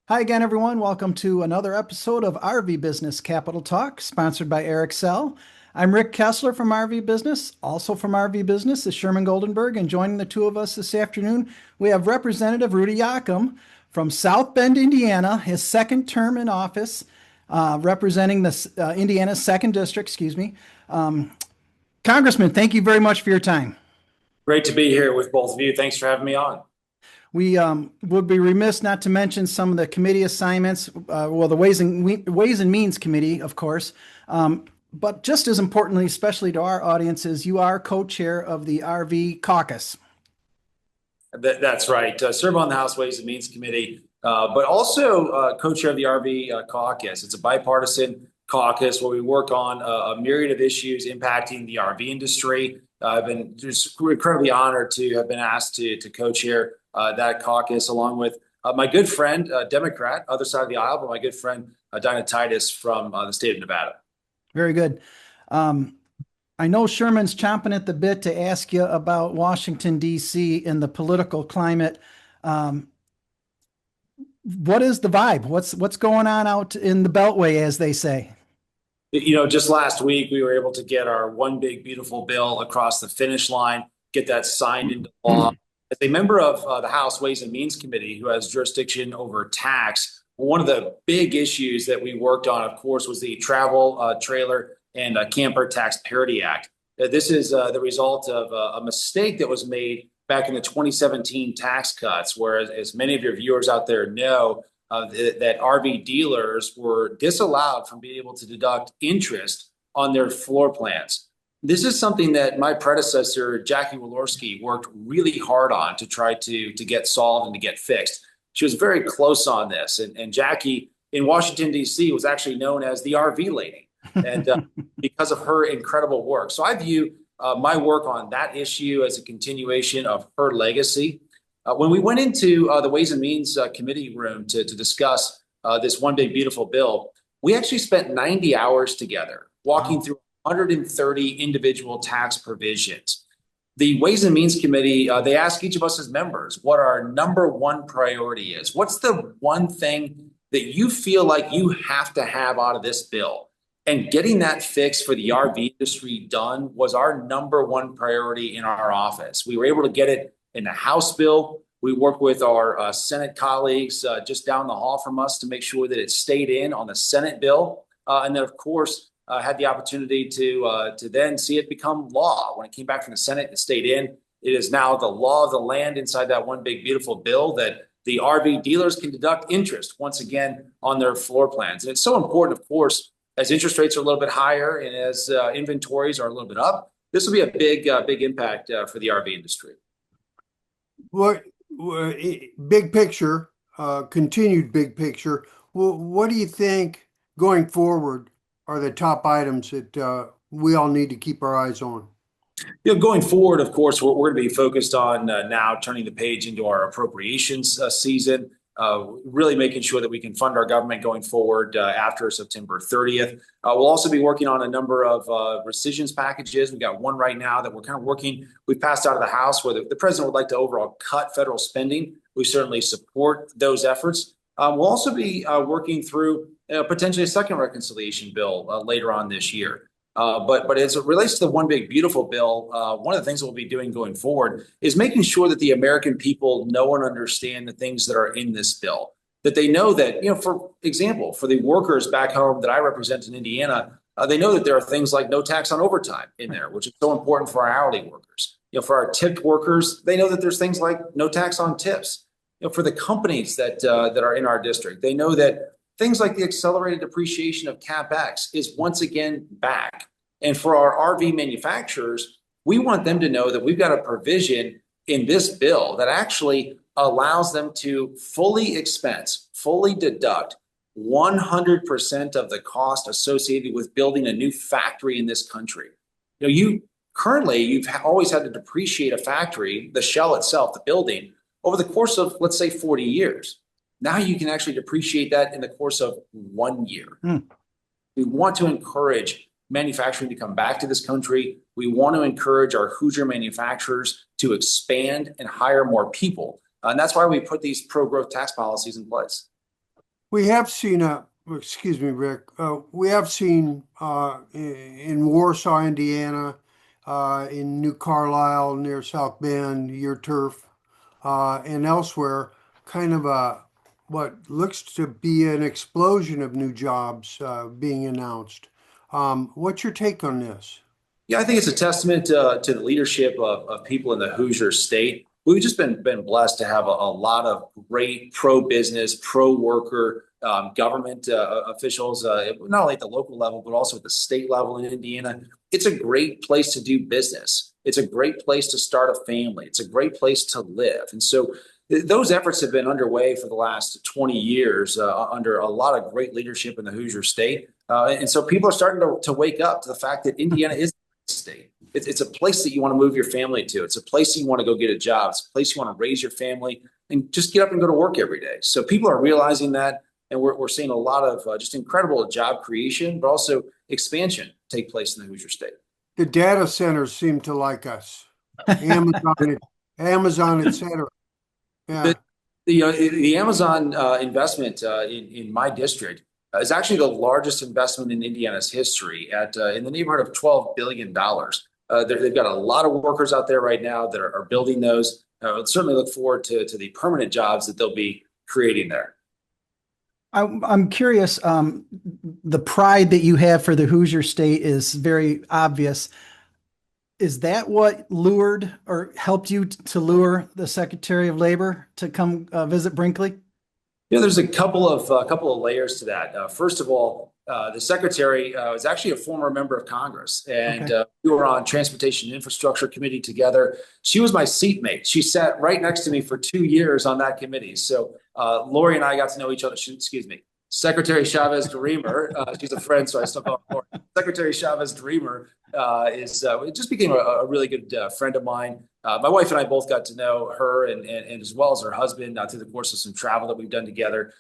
Hi again, everyone. Welcome to another episode of RV Business Capital Talk, sponsored by Eric Sell. I'm Rick Kessler from RV Business. Also from RV Business is Sherman Goldenberg, and joining the two of us this afternoon, we have Representative Rudy Yakym from South Bend, Indiana, his second term in office, representing the Indiana's second district. Excuse me, Congressman. Thank you very much for your time. Great to be here with both of you. Thanks for having me on. We would be remiss not to mention some of the committee assignments. Well, the Ways and Means Committee, of course, but just as importantly, especially to our audiences, you are co-chair of the RV Caucus. That's right. Serve on the House Ways and Means Committee, but also co-chair of the RV Caucus. It's a bipartisan caucus where we work on a myriad of issues impacting the RV industry. I've been just incredibly honored to have been asked to co-chair that caucus, along with my good friend, Democrat, other side of the aisle, but my good friend, Dinah Titus from the state of Nevada. Very good. I know Sherman's chomping at the bit to ask you about Washington, D.C. and the political climate. What is the vibe? What's going on out in the Beltway, as they say? Just last week, we were able to get our one big, beautiful bill across the finish line, get that signed into law. As a member of the House Ways and Means Committee, who has jurisdiction over tax, one of the big issues that we worked on, of course, was the travel trailer and camper tax parity act. This is the result of a mistake that was made back in the 2017 tax cuts, where, as many of your viewers out there know, that RV dealers were disallowed from being able to deduct interest on their floor plans. This is something that my predecessor, Jackie Walorski, worked really hard on to try to get solved and to get fixed. She was very close on this. And Jackie in Washington, D.C. was actually known as the RV lady, and because of her incredible work. So I view my work on that issue as a continuation of her legacy. When we went into the Ways and Means Committee room to discuss this one big, beautiful bill, we actually spent 90 hours together walking through 130 individual tax provisions. The Ways and Means Committee, they ask each of us as members what our number one priority is. What's the one thing that you feel like you have to have out of this bill? And getting that fix for the RV industry done was our number one priority in our office. We were able to get it in the House bill. We worked with our Senate colleagues just down the hall from us to make sure that it stayed in on the Senate bill. And then, of course, had the opportunity to then see it become law. When it came back from the Senate, it stayed in. It is now the law of the land inside that one big, beautiful bill that the RV dealers can deduct interest once again on their floor plans. And it's so important, of course, as interest rates are a little bit higher and as inventories are a little bit up. This will be a big impact for the RV industry. What big picture, continued big picture, what do you think going forward are the top items that we all need to keep our eyes on? Going forward, of course, we're going to be focused on now turning the page into our appropriations season, really making sure that we can fund our government going forward after September 30th. We'll also be working on a number of rescissions packages. We've got one right now that we're kind of working. We've passed out of the House where the president would like to overall cut federal spending. We certainly support those efforts. We'll also be working through potentially a second reconciliation bill later on this year. But as it relates to the one big beautiful bill, one of the things that we'll be doing going forward is making sure that the American people know and understand the things that are in this bill. That they know that, for example, for the workers back home that I represent in Indiana, they know that there are things like no tax on overtime in there, which is so important for our hourly workers. For our tipped workers, they know that there's things like no tax on tips. For the companies that are in our district, they know that things like the accelerated depreciation of CapEx is once again back. And for our RV manufacturers, we want them to know that we've got a provision in this bill that actually allows them to fully expense, fully deduct 100% of the cost associated with building a new factory in this country. You've always had to depreciate a factory, the shell itself, the building, over the course of, let's say, 40 years. Now you can actually depreciate that in the course of 1 year. We want to encourage manufacturing to come back to this country. We want to encourage our Hoosier manufacturers to expand and hire more people. And that's why we put these pro-growth tax policies in place. We have seen excuse me, Rick, we have seen in Warsaw, Indiana, in New Carlisle near South Bend, your turf, and elsewhere, kind of what looks to be an explosion of new jobs being announced. What's your take on this? Yeah, I think it's a testament to the leadership of people in the Hoosier state. We've just been blessed to have a lot of great pro-business, pro-worker government officials, not only at the local level, but also at the state level in Indiana. It's a great place to do business. It's a great place to start a family. It's a great place to live. And so those efforts have been underway for the last 20 years under a lot of great leadership in the Hoosier state. And so people are starting to wake up to the fact that Indiana is state. It's a place that you want to move your family to. It's a place you want to go get a job. It's a place you want to raise your family and just get up and go to work every day. So people are realizing that, and we're seeing a lot of just incredible job creation, but also expansion take place in the Hoosier state. The data centers seem to like us. Amazon, et cetera. Yeah. The Amazon investment in my district is actually the largest investment in Indiana's history at in the neighborhood of $12 billion. They've got a lot of workers out there right now that are building those. I'll certainly look forward to the permanent jobs that they'll be creating there. I'm curious, the pride that you have for the Hoosier state is very obvious. Is that what lured or helped you to lure the Secretary of Labor to come visit Brinkley? Yeah, there's a couple of layers to that. First of all, the secretary was actually a former member of Congress, and we were on Transportation and Infrastructure Committee together. She was my seatmate. She sat right next to me for 2 years on that committee. So Lori and I got to know each other. Excuse me. Secretary Chavez Dreamer, she's a friend, so I still call her Lori. Secretary Chavez Dreamer it just became a really good friend of mine. My wife and I both got to know her and as well as her husband through the course of some travel that we've done together.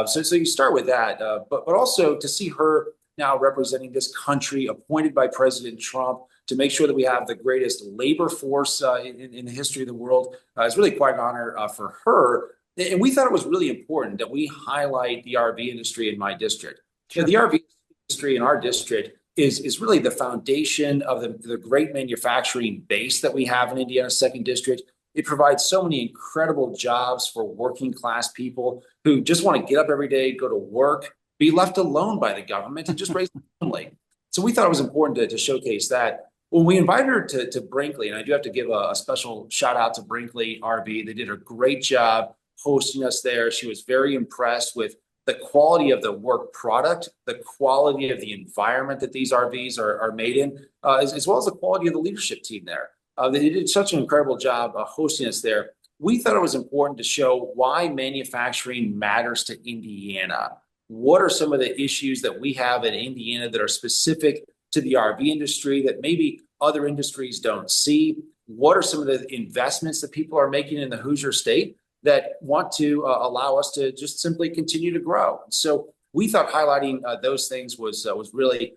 So you start with that, but also to see her now representing this country, appointed by President Trump to make sure that we have the greatest labor force in the history of the world is really quite an honor for her. And we thought it was really important that we highlight the RV industry in my district. Sure. The RV industry in our district is really the foundation of the great manufacturing base that we have in Indiana's second district. It provides so many incredible jobs for working class people who just want to get up every day, go to work, be left alone by the government, and just raise a family. So we thought it was important to showcase that. When we invited her to Brinkley, and I do have to give a special shout out to Brinkley RV, they did a great job hosting us there. She was very impressed with the quality of the work product, the quality of the environment that these RVs are made in, as well as the quality of the leadership team there. They did such an incredible job hosting us there. We thought it was important to show why manufacturing matters to Indiana. What are some of the issues that we have in Indiana that are specific to the RV industry that maybe other industries don't see? What are some of the investments that people are making in the Hoosier state that want to allow us to just simply continue to grow? So we thought highlighting those things was really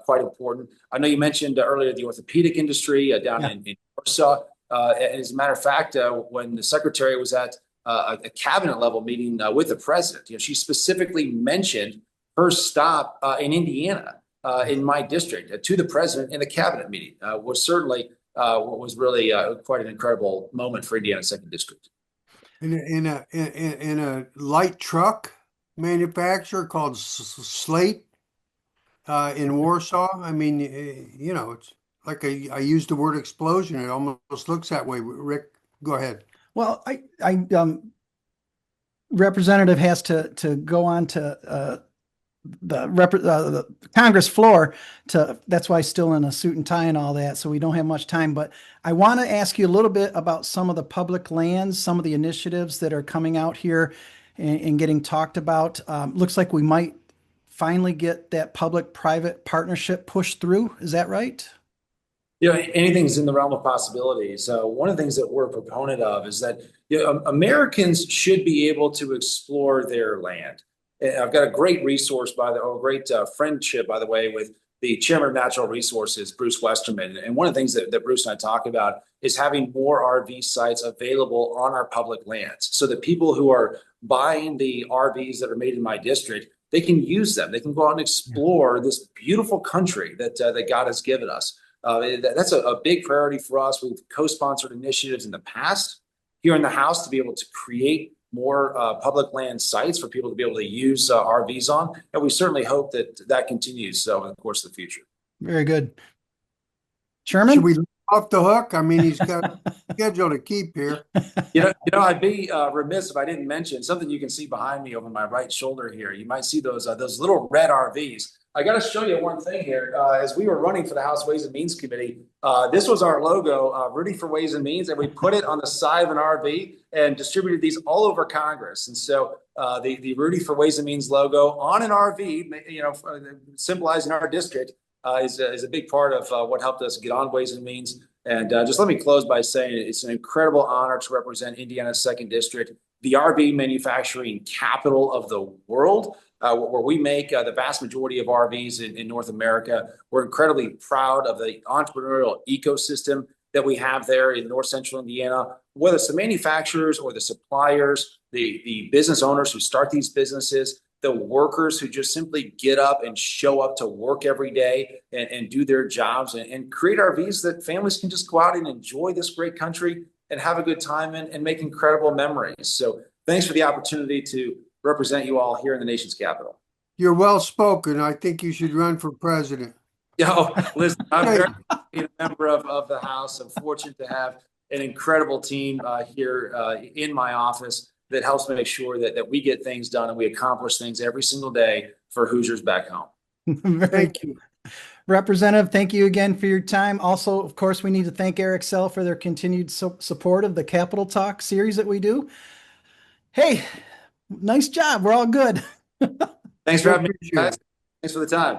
quite important. I know you mentioned earlier the orthopedic industry down in Warsaw. As a matter of fact, when the secretary was at a cabinet level meeting with the president, she specifically mentioned her stop in Indiana in my district to the president in the cabinet meeting. Was certainly was really quite an incredible moment for Indiana's second district. In a light truck manufacturer called Slate in Warsaw. I mean, it's like I used the word explosion. It almost looks that way. Rick, go ahead. Well, I representative has to go on to the Congress floor that's why he's still in a suit and tie and all that. So we don't have much time, but I want to ask you a little bit about some of the public lands, some of the initiatives that are coming out here and getting talked about. Looks like we might finally get that public-private partnership pushed through. Is that right? Anything's in the realm of possibilities. One of the things that we're a proponent of is that Americans should be able to explore their land. I've got a great resource great friendship, by the way, with the chairman of natural resources, Bruce Westerman. And one of the things that Bruce and I talk about is having more RV sites available on our public lands so that people who are buying the RVs that are made in my district, they can use them. They can go out and explore this beautiful country that God has given us. That's a big priority for us. We've co-sponsored initiatives in the past here in the House to be able to create more public land sites for people to be able to use RVs on. And we certainly hope that continues in the course of the future. Very good. Sherman? Should we let off the hook? I mean, he's got a schedule to keep here. I'd be remiss if I didn't mention something you can see behind me over my right shoulder here. You might see those little red RVs. I got to show you one thing here. As we were running for the House Ways and Means Committee, this was our logo, Rudy for Ways and Means, and we put it on the side of an RV and distributed these all over Congress. And so the Rudy for Ways and Means logo on an RV, symbolizing our district, is a big part of what helped us get on Ways and Means. And just let me close by saying it's an incredible honor to represent Indiana's 2nd District, the RV manufacturing capital of the world. Where we make the vast majority of RVs in North America. We're incredibly proud of the entrepreneurial ecosystem that we have there in North Central Indiana, whether it's the manufacturers or the suppliers, the business owners who start these businesses, the workers who just simply get up and show up to work every day and do their jobs and create RVs that families can just go out and enjoy this great country and have a good time and make incredible memories. So thanks for the opportunity to represent you all here in the nation's capital. You're well spoken. I think you should run for president. Listen, I'm very happy a member of the House. I'm fortunate to have an incredible team here in my office that helps make sure that we get things done and we accomplish things every single day for Hoosiers back home. Thank you. Representative, thank you again for your time. Also, of course, we need to thank RVXL for their continued support of the Capitol Talk series that we do. Hey, nice job. We're all good. Thanks for having me, guys. Thanks for the time.